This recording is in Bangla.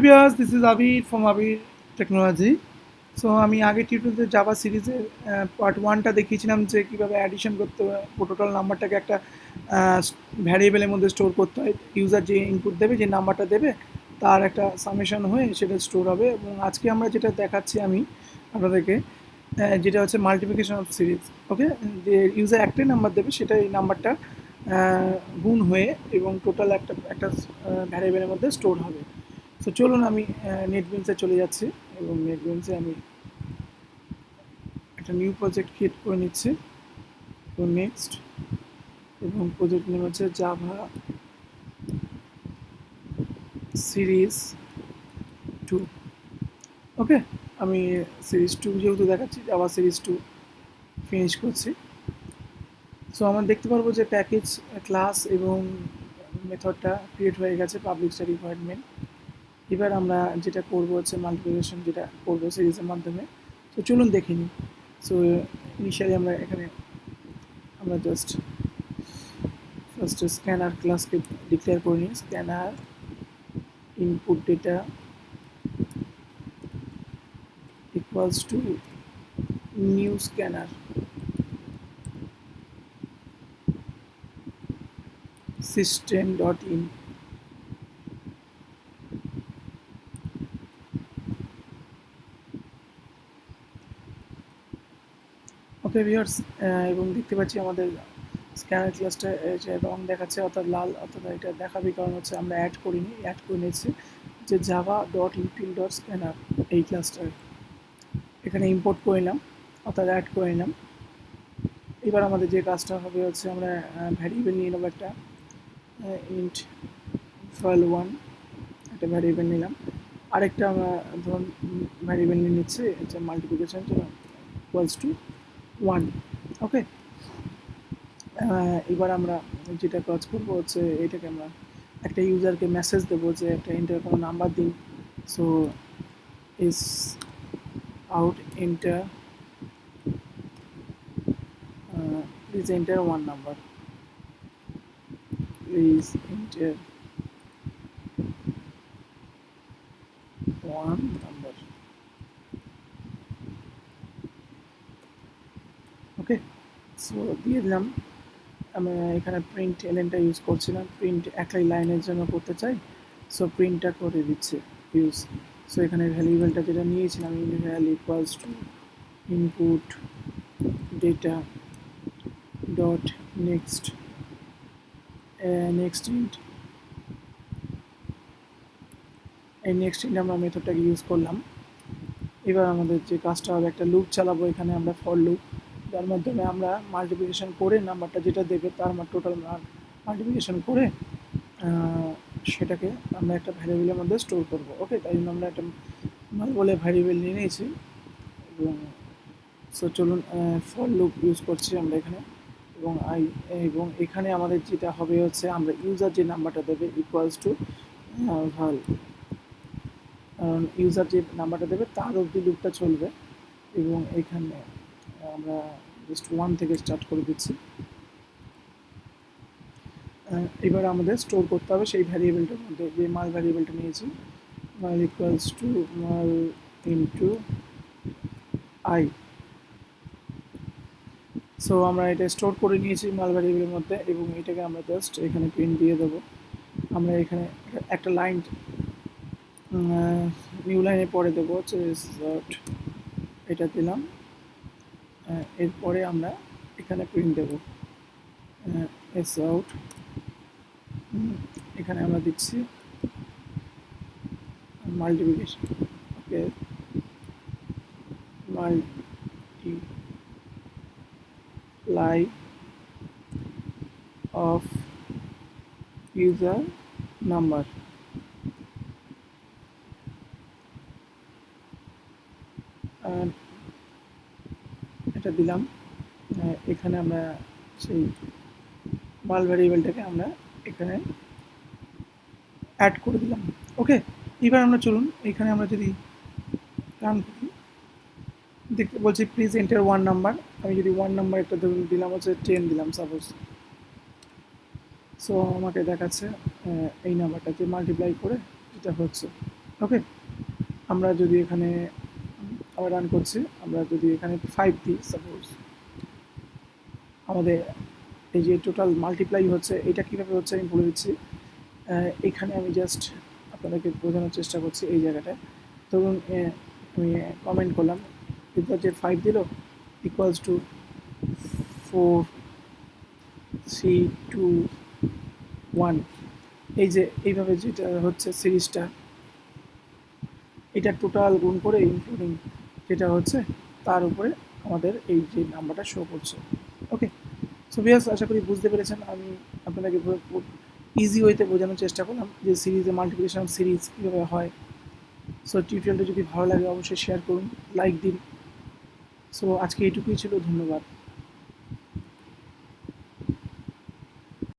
viewers, this is Abir from Abir Technology. So আমি আগের টিউটোরিয়ালে জাভা সিরিজের পার্ট ওয়ানটা দেখিয়েছিলাম যে কীভাবে অ্যাডিশন করতে হয়, টোটাল নাম্বারটাকে একটা ভ্যারিয়েবলের মধ্যে স্টোর করতে হয়। ইউজার যে ইনপুট দেবে, যে নাম্বারটা দেবে, তার একটা সামেশন হয়ে সেটা স্টোর হবে। এবং আজকে আমরা যেটা দেখাচ্ছি আমি আপনাদেরকে, যেটা হচ্ছে মাল্টিপ্লিকেশন অফ সিরিজ। ওকে, যে ইউজার একটাই নাম্বার দেবে, সেটা এই নাম্বারটা গুণ হয়ে এবং টোটাল একটা একটা ভ্যারিয়েবলের মধ্যে স্টোর হবে। তো চলুন আমি নেটবিনসে চলে যাচ্ছি এবং নেটবিনসে আমি একটা নিউ প্রজেক্ট ক্রিয়েট করে নিচ্ছি এবং নেক্সট, এবং প্রজেক্ট নেম হচ্ছে জাভা সিরিজ 2। ওকে, আমি সিরিজ 2 যেহেতু দেখাচ্ছি, জাভা সিরিজ 2 ফিনিশ করছি। সো আমরা দেখতে পারবো যে প্যাকেজ, ক্লাস এবং মেথডটা ক্রিয়েট হয়ে গেছে, পাবলিক স্টার রিকোয়ারমেন্ট। এবার আমরা যেটা করবো হচ্ছে মাল্টিপ্লিকেশন, যেটা করবো সিরিজের মাধ্যমে। তো চলুন দেখে নিই। সো ইনিশিয়ালি আমরা জাস্ট ফার্স্ট স্ক্যানার ক্লাসকে ডিক্লেয়ার করে নিই। Scanner input data equals to new scanner system dot in. Okay viewers, এবং দেখতে পাচ্ছি আমাদের স্ক্যানার ক্লাসটা যে রং দেখাচ্ছে, অর্থাৎ লাল, অর্থাৎ এটা দেখাবে কারণ হচ্ছে আমরা অ্যাড করিনি, অ্যাড করে নিয়েছি যে Java dot util dot scanner এই ক্লাসটা এখানে ইম্পোর্ট করে নিলাম, অর্থাৎ অ্যাড করে নিলাম। এবার আমাদের যে কাজটা হবে হচ্ছে আমরা ভ্যারিয়েবল নিয়ে নেবো একটা, ইন্ট file1 একটা ভ্যারিয়েবল নিলাম। আরেকটা আমরা ধরুন ভ্যারিয়েবল নিয়ে নিচ্ছি যে মাল্টিপ্লিকেশন ইকুয়ালস টু 1। ওকে, এবার আমরা যেটা কাজ করবো হচ্ছে এটাকে আমরা একটা ইউজারকে মেসেজ দেবো যে একটা এন্টার কোনো নাম্বার দিন। So is out enter please enter 1 number, please enter 1 number. Okay, so দিয়ে দিলাম। আমি এখানে প্রিন্ট এলেনটা ইউজ করছি না, প্রিন্ট একটাই লাইনের জন্য করতে চাই। সো প্রিন্টটা করে দিচ্ছে ইউজ। সো এখানে ভ্যারিয়েবলটা যেটা নিয়েছিলাম, inval equals to input data dot next next int. এই নেক্সট ইন্ট আমরা মেথডটাকে ইউজ করলাম। এবার আমাদের যে কাজটা হবে, একটা লুপ চালাবো এখানে আমরা, ফর লুপ, যার মাধ্যমে আমরা মাল্টিপ্লিকেশন করে নাম্বারটা যেটা দেবে তার টোটাল মাল্টিপ্লিকেশন করে সেটাকে আমরা একটা ভ্যারিয়েবলের মধ্যে স্টোর করব। ওকে, তাই জন্য আমরা একটা বলে ভ্যারিয়েবল নিয়ে নিয়েছি। এবং সো চলুন ফর লুপ ইউজ করছি আমরা এখানে, এবং এখানে আমাদের যেটা হবে হচ্ছে আমরা ইউজার যে নাম্বারটা দেবে ইকুয়ালস টু ভাল, কারণ ইউজার যে নাম্বারটা দেবে তার অবধি লুপটা চলবে। এবং এখানে আমরা জাস্ট 1 থেকে স্টার্ট করে দিচ্ছি। এবার আমাদের স্টোর করতে হবে সেই ভ্যারিয়েবলটার মধ্যে, যে মাল ভ্যারিয়েবলটা নিয়েছি, মাল ইকুয়ালস টু মাল ইন্টু আই। সো আমরা এটা স্টোর করে নিয়েছি মাল ভ্যারিয়েবলের মধ্যে, এবং এটাকে আমরা জাস্ট এখানে প্রিন্ট দিয়ে দেবো। আমরা এখানে একটা লাইন নিউ লাইনে পরে দেবো হচ্ছে এটা দিলাম। এরপরে আমরা এখানে প্রিন্ট দেবো এস আউট। এখানে আমরা দিচ্ছি multiplication. Okay, multiply of user number. এটা দিলাম। এখানে আমরা সেই মাল ভ্যারিয়েবলটাকে আমরা এখানে অ্যাড করে দিলাম। ওকে, এবার আমরা চলুন এখানে আমরা যদি রান করি, দেখতে বলছি প্লিজ এন্টার 1 নাম্বার। আমি যদি 1 নাম্বার একটা ধরুন দিলাম হচ্ছে 10 দিলাম সাপোজ। সো আমাকে দেখাচ্ছে এই নাম্বারটা যে মাল্টিপ্লাই করে যেটা হচ্ছে। ওকে, আমরা যদি এখানে আবার রান করছি, আমরা যদি এখানে 5 দিই সাপোজ, আমাদের এই যে টোটাল মাল্টিপ্লাই হচ্ছে, এটা কীভাবে হচ্ছে আমি বলে দিচ্ছি। এখানে আমি জাস্ট আপনাদেরকে বোঝানোর চেষ্টা করছি এই জায়গাটায়। ধরুন আমি কমেন্ট করলাম, এরপর যে 5 দিল ইকুয়ালস টু 4 3 2 1, এই যে এইভাবে যেটা হচ্ছে সিরিজটা, এটা টোটাল গুণ করে ইনক্লুডিং যেটা হচ্ছে তার উপরে আমাদের এই যে নাম্বারটা শো করছে। ওকে, সো ভিউয়ার্স, আশা করি বুঝতে পেরেছেন। আমি আপনাদেরকে খুব ইজি ওয়েতে বোঝানোর চেষ্টা করলাম যে সিরিজে মাল্টিপ্লিকেশন সিরিজ কীভাবে হয়। সো টিউটোরিয়ালটা যদি ভালো লাগে অবশ্যই শেয়ার করুন, লাইক দিন। সো আজকে এইটুকুই ছিল, ধন্যবাদ।